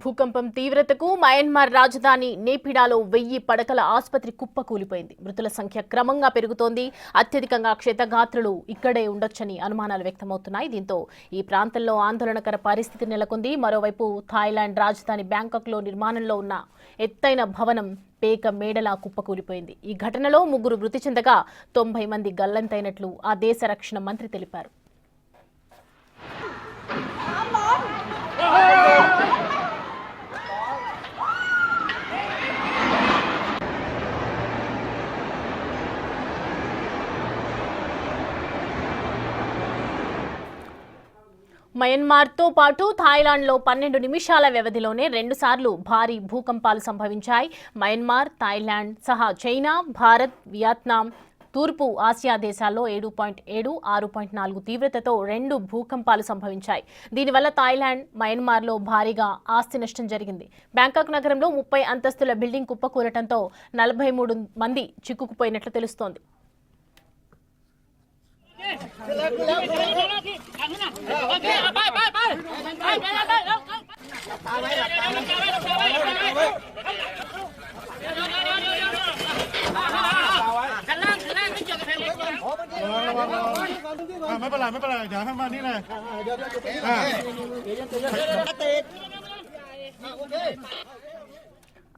భూకంపం తీవ్రతకు మయన్మార్ రాజధాని నేపిడాలో 1000 పడకల ఆసుపత్రి కుప్పకూలిపోయింది. మృతుల సంఖ్య క్రమంగా పెరుగుతోంది. అత్యధికంగా క్షతగాత్రులు ఇక్కడే ఉండొచ్చని అనుమానాలు వ్యక్తమవుతున్నాయి. దీంతో ఈ ప్రాంతంలో ఆందోళనకర పరిస్థితి నెలకొంది. మరోవైపు థాయిలాండ్ రాజధాని బ్యాంకాక్లో నిర్మాణంలో ఉన్న ఎత్తైన భవనం పేక మేడలా కుప్పకూలిపోయింది. ఈ ఘటనలో 3 మృతి చెందగా 90 మంది గల్లంతైనట్లు ఆ దేశ రక్షణ మంత్రి తెలిపారు. మయన్మార్తో పాటు థాయిలాండ్లో 12 నిమిషాల వ్యవధిలోనే 2 సార్లు భారీ భూకంపాలు సంభవించాయి. మయన్మార్, థాయిలాండ్ సహా చైనా, భారత్, వియత్నాం, తూర్పు ఆసియా దేశాల్లో 7.7, 6.4 తీవ్రతతో 2 భూకంపాలు సంభవించాయి. దీనివల్ల థాయిలాండ్, మయన్మార్లో భారీగా ఆస్తి నష్టం జరిగింది. బ్యాంకాక్ నగరంలో 30 అంతస్తుల బిల్డింగ్ కుప్పకూలటంతో 43 మంది చిక్కుకుపోయినట్లు తెలుస్తోంది.ไม่เป็นไรเดี๋ยวให้มานี่เลย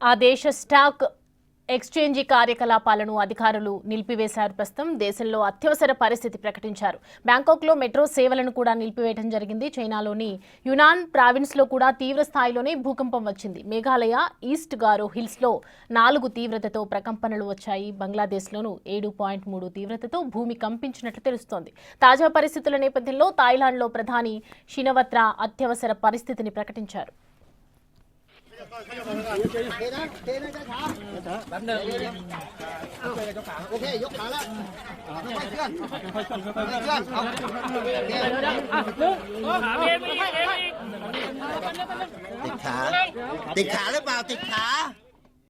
ఆ దేశ స్టాక్ ఎక్స్చేంజి కార్యకలాపాలను అధికారులు నిలిపివేశారు. ప్రస్తుతం దేశంలో అత్యవసర పరిస్థితి ప్రకటించారు. బ్యాంకాక్లో మెట్రో సేవలను కూడా నిలిపివేయడం జరిగింది. చైనాలోని యునాన్ ప్రావిన్స్లో కూడా తీవ్ర స్థాయిలోనే భూకంపం వచ్చింది. మేఘాలయ ఈస్ట్ గారో హిల్స్లో 4 తీవ్రతతో ప్రకంపనలు వచ్చాయి. బంగ్లాదేశ్లోనూ 7.3 తీవ్రతతో భూమి కంపించినట్లు తెలుస్తోంది. తాజా పరిస్థితుల నేపథ్యంలో థాయిలాండ్లో ప్రధాని షినవత్రా అత్యవసర పరిస్థితిని ప్రకటించారు.ติดขาหรือเปล่าติดขา